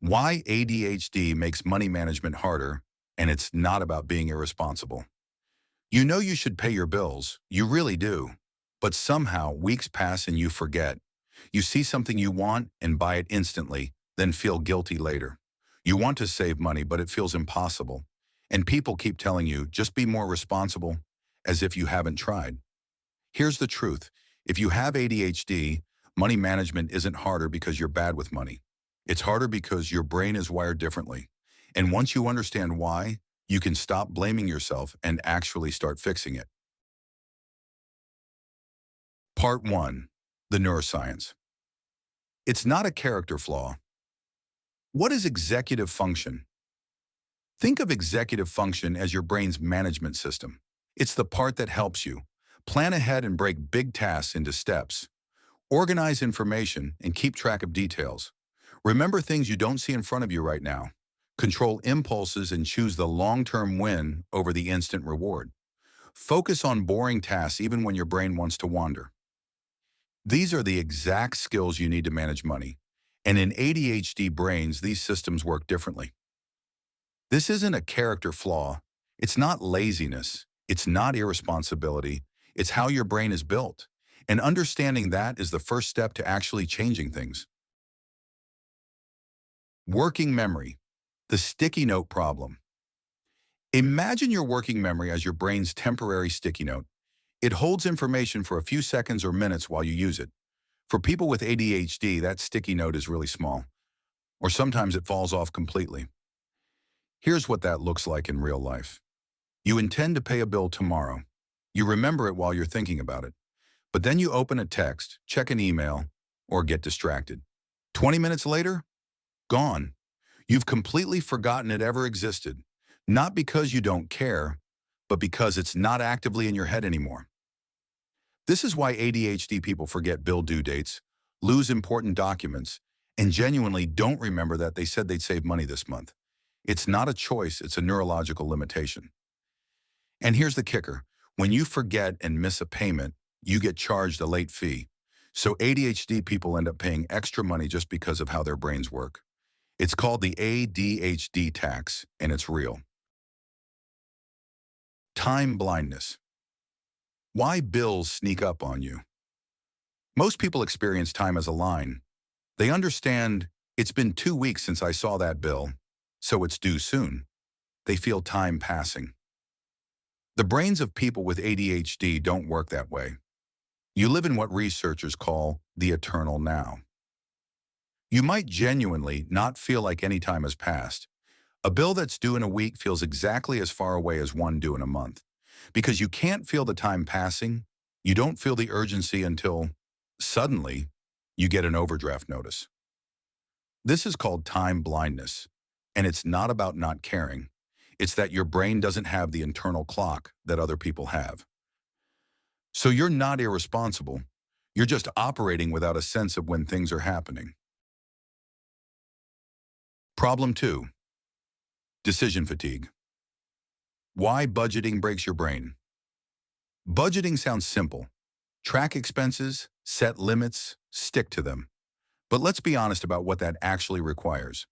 Why ADHD makes money management harder, and it's not about being irresponsible. You know you should pay your bills, you really do, but somehow weeks pass and you forget. You see something you want and buy it instantly, then feel guilty later. You want to save money, but it feels impossible. And people keep telling you, just be more responsible, as if you haven't tried. Here's the truth. If you have ADHD, money management isn't harder because you're bad with money. It's harder because your brain is wired differently. And once you understand why, you can stop blaming yourself and actually start fixing it. Part 1. The neuroscience. It's not a character flaw. What is executive function? Think of executive function as your brain's management system. It's the part that helps you plan ahead and break big tasks into steps, organize information, and keep track of details. Remember things you don't see in front of you right now. Control impulses and choose the long-term win over the instant reward. Focus on boring tasks even when your brain wants to wander. These are the exact skills you need to manage money. And in ADHD brains, these systems work differently. This isn't a character flaw. It's not laziness. It's not irresponsibility. It's how your brain is built. And understanding that is the first step to actually changing things. Working memory. The sticky note problem. Imagine your working memory as your brain's temporary sticky note. It holds information for a few seconds or minutes while you use it. For people with ADHD, that sticky note is really small, or sometimes it falls off completely. Here's what that looks like in real life. You intend to pay a bill tomorrow. You remember it while you're thinking about it. But then you open a text, check an email, or get distracted. 20 minutes later, gone. You've completely forgotten it ever existed, not because you don't care, but because it's not actively in your head anymore. This is why ADHD people forget bill due dates, lose important documents, and genuinely don't remember that they said they'd save money this month. It's not a choice, it's a neurological limitation. And here's the kicker. When you forget and miss a payment, you get charged a late fee. So ADHD people end up paying extra money just because of how their brains work. It's called the ADHD tax, and it's real. Time blindness. Why bills sneak up on you? Most people experience time as a line. They understand, it's been 2 weeks since I saw that bill, so it's due soon. They feel time passing. The brains of people with ADHD don't work that way. You live in what researchers call the eternal now. You might genuinely not feel like any time has passed. A bill that's due in a week feels exactly as far away as one due in a month. Because you can't feel the time passing, you don't feel the urgency until, suddenly, you get an overdraft notice. This is called time blindness, and it's not about not caring. It's that your brain doesn't have the internal clock that other people have. So you're not irresponsible. You're just operating without a sense of when things are happening. Problem 2. Decision fatigue. Why budgeting breaks your brain. Budgeting sounds simple. Track expenses, set limits, stick to them. But let's be honest about what that actually requires.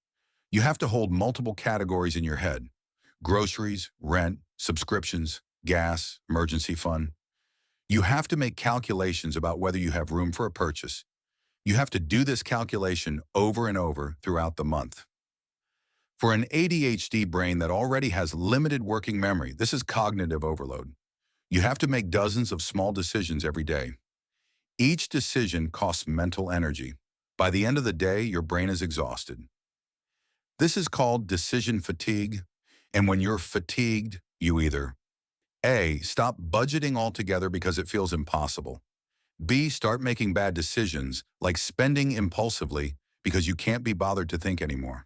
You have to hold multiple categories in your head. Groceries, rent, subscriptions, gas, emergency fund. You have to make calculations about whether you have room for a purchase. You have to do this calculation over and over throughout the month. For an ADHD brain that already has limited working memory, this is cognitive overload. You have to make dozens of small decisions every day. Each decision costs mental energy. By the end of the day, your brain is exhausted. This is called decision fatigue, and when you're fatigued, you either A. Stop budgeting altogether because it feels impossible. B. Start making bad decisions, like spending impulsively because you can't be bothered to think anymore.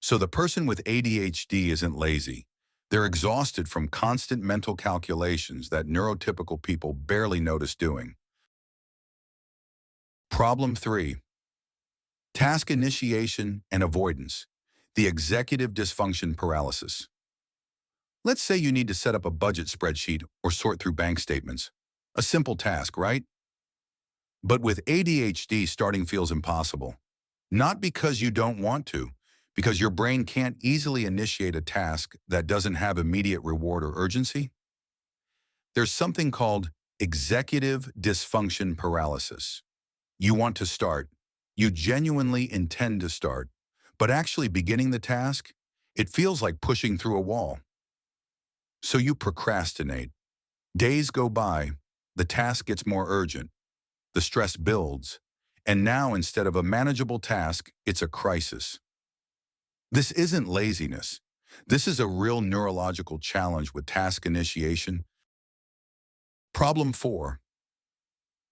So the person with ADHD isn't lazy. They're exhausted from constant mental calculations that neurotypical people barely notice doing. Problem 3. Task initiation and avoidance. The executive dysfunction paralysis. Let's say you need to set up a budget spreadsheet or sort through bank statements. A simple task, right? But with ADHD, starting feels impossible. Not because you don't want to, because your brain can't easily initiate a task that doesn't have immediate reward or urgency. There's something called executive dysfunction paralysis. You want to start. You genuinely intend to start. But actually beginning the task, it feels like pushing through a wall. So you procrastinate. Days go by, the task gets more urgent, the stress builds, and now instead of a manageable task, it's a crisis. This isn't laziness. This is a real neurological challenge with task initiation. Problem 4.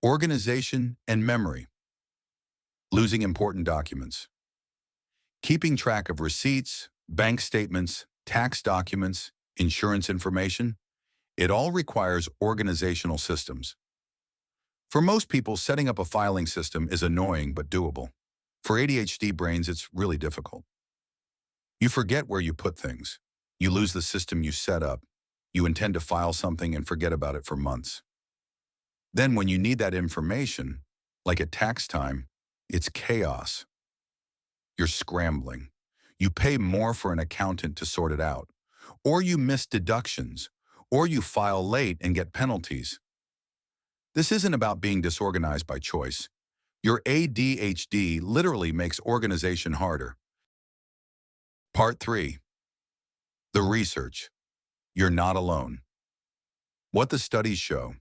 Organization and memory. Losing important documents. Keeping track of receipts, bank statements, tax documents, insurance information, it all requires organizational systems. For most people, setting up a filing system is annoying but doable. For ADHD brains, it's really difficult. You forget where you put things. You lose the system you set up. You intend to file something and forget about it for months. Then when you need that information, like at tax time, it's chaos. You're scrambling. You pay more for an accountant to sort it out. Or you miss deductions. Or you file late and get penalties. This isn't about being disorganized by choice. Your ADHD literally makes organization harder. Part 3. The research. You're not alone. What the studies show.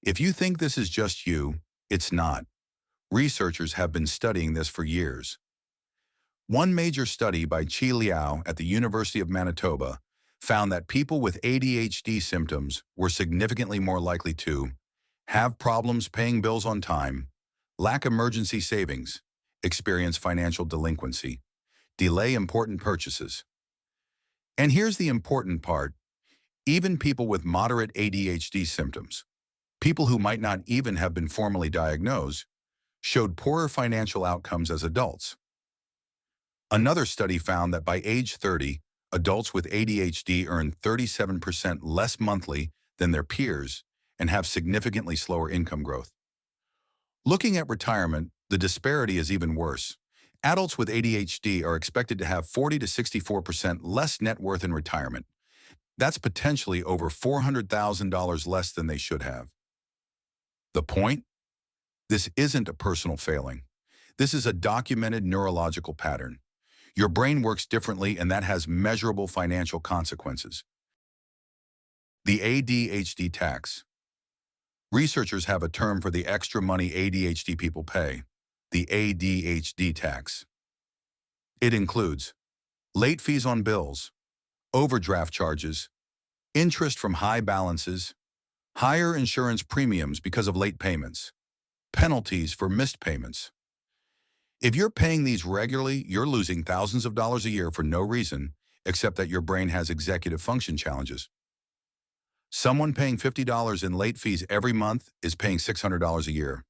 If you think this is just you, it's not. Researchers have been studying this for years. One major study by Chi Liao at the University of Manitoba found that people with ADHD symptoms were significantly more likely to have problems paying bills on time, lack emergency savings, experience financial delinquency, delay important purchases. And here's the important part. Even people with moderate ADHD symptoms, people who might not even have been formally diagnosed, showed poorer financial outcomes as adults. Another study found that by age 30, adults with ADHD earn 37% less monthly than their peers and have significantly slower income growth. Looking at retirement, the disparity is even worse. Adults with ADHD are expected to have 40 to 64% less net worth in retirement. That's potentially over $400,000 less than they should have. The point? This isn't a personal failing. This is a documented neurological pattern. Your brain works differently, and that has measurable financial consequences. The ADHD tax. Researchers have a term for the extra money ADHD people pay, the ADHD tax. It includes late fees on bills, overdraft charges, interest from high balances, higher insurance premiums because of late payments, penalties for missed payments. If you're paying these regularly, you're losing thousands of dollars a year for no reason, except that your brain has executive function challenges. Someone paying $50 in late fees every month is paying $600 a year.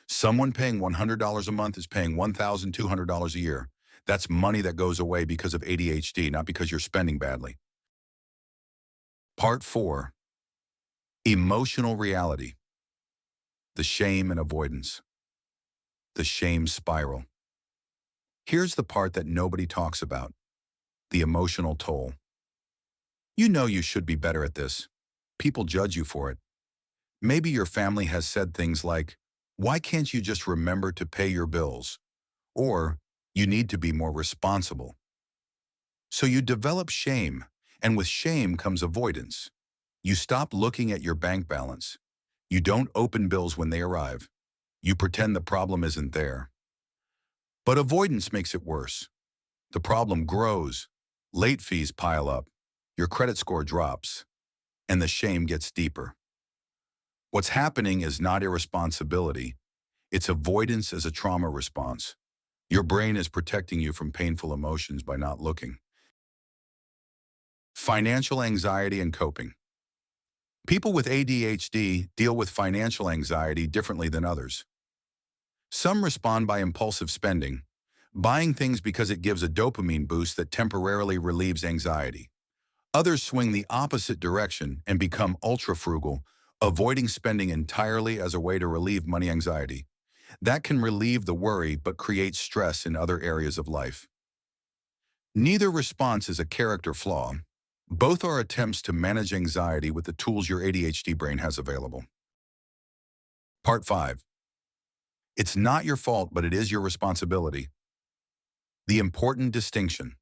Someone paying $100 a month is paying $1,200 a year. That's money that goes away because of ADHD, not because you're spending badly. Part 4. Emotional reality. The shame and avoidance. The shame spiral. Here's the part that nobody talks about. The emotional toll. You know you should be better at this. People judge you for it. Maybe your family has said things like, "Why can't you just remember to pay your bills?" Or, "You need to be more responsible." So you develop shame, and with shame comes avoidance. You stop looking at your bank balance. You don't open bills when they arrive. You pretend the problem isn't there. But avoidance makes it worse. The problem grows. Late fees pile up. Your credit score drops. And the shame gets deeper. What's happening is not irresponsibility. It's avoidance as a trauma response. Your brain is protecting you from painful emotions by not looking. Financial anxiety and coping. People with ADHD deal with financial anxiety differently than others. Some respond by impulsive spending, buying things because it gives a dopamine boost that temporarily relieves anxiety. Others swing the opposite direction and become ultra-frugal, avoiding spending entirely as a way to relieve money anxiety. That can relieve the worry but create stress in other areas of life. Neither response is a character flaw. Both are attempts to manage anxiety with the tools your ADHD brain has available. Part 5. It's not your fault, but it is your responsibility. The important distinction.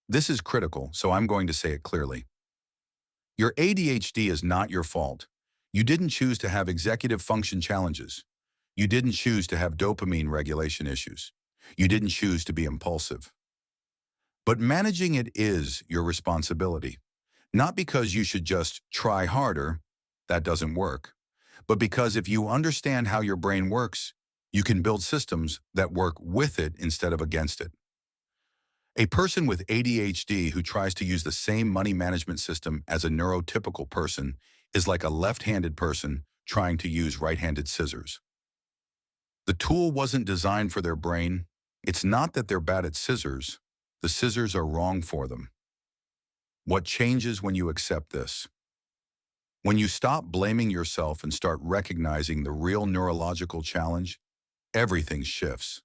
This is critical, so I'm going to say it clearly. Your ADHD is not your fault. You didn't choose to have executive function challenges. You didn't choose to have dopamine regulation issues. You didn't choose to be impulsive. But managing it is your responsibility. Not because you should just try harder, that doesn't work, but because if you understand how your brain works, you can build systems that work with it instead of against it. A person with ADHD who tries to use the same money management system as a neurotypical person is like a left-handed person trying to use right-handed scissors. The tool wasn't designed for their brain. It's not that they're bad at scissors. The scissors are wrong for them. What changes when you accept this? When you stop blaming yourself and start recognizing the real neurological challenge, everything shifts.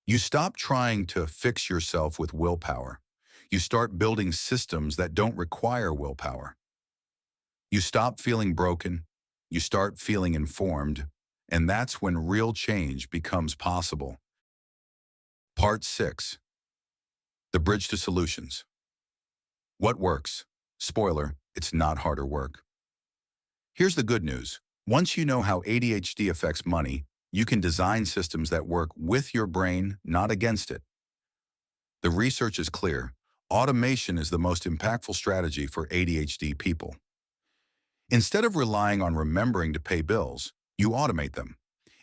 You stop trying to fix yourself with willpower. You start building systems that don't require willpower. You stop feeling broken. You start feeling informed. And that's when real change becomes possible. Part 6. The bridge to solutions. What works? Spoiler, it's not harder work. Here's the good news. Once you know how ADHD affects money, you can design systems that work with your brain, not against it. The research is clear. Automation is the most impactful strategy for ADHD people. Instead of relying on remembering to pay bills, you automate them.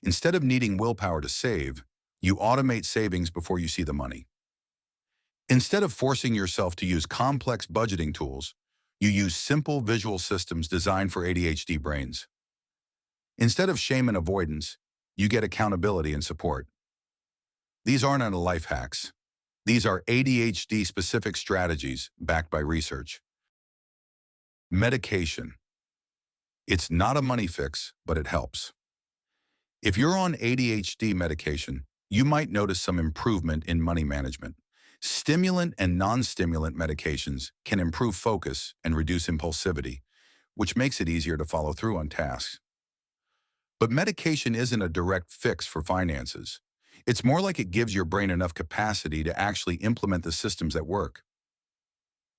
Instead of needing willpower to save, you automate savings before you see the money. Instead of forcing yourself to use complex budgeting tools, you use simple visual systems designed for ADHD brains. Instead of shame and avoidance, you get accountability and support. These aren't life hacks. These are ADHD-specific strategies backed by research. Medication. It's not a money fix, but it helps. If you're on ADHD medication, you might notice some improvement in money management. Stimulant and non-stimulant medications can improve focus and reduce impulsivity, which makes it easier to follow through on tasks. But medication isn't a direct fix for finances. It's more like it gives your brain enough capacity to actually implement the systems that work.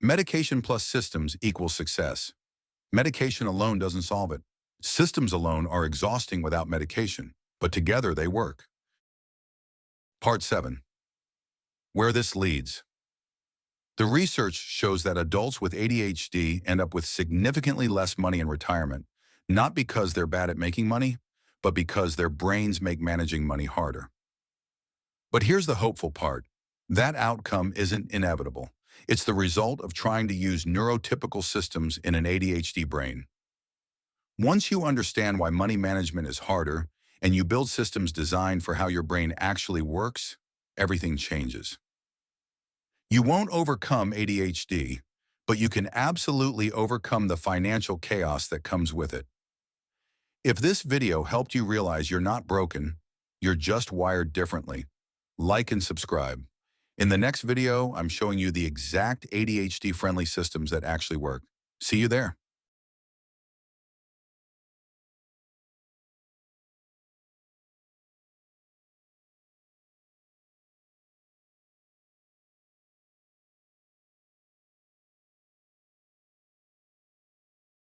Medication plus systems equals success. Medication alone doesn't solve it. Systems alone are exhausting without medication, but together they work. Part 7. Where this leads. The research shows that adults with ADHD end up with significantly less money in retirement, not because they're bad at making money, but because their brains make managing money harder. But here's the hopeful part. That outcome isn't inevitable. It's the result of trying to use neurotypical systems in an ADHD brain. Once you understand why money management is harder and you build systems designed for how your brain actually works, everything changes. You won't overcome ADHD, but you can absolutely overcome the financial chaos that comes with it. If this video helped you realize you're not broken, you're just wired differently, like and subscribe. In the next video, I'm showing you the exact ADHD-friendly systems that actually work. See you there.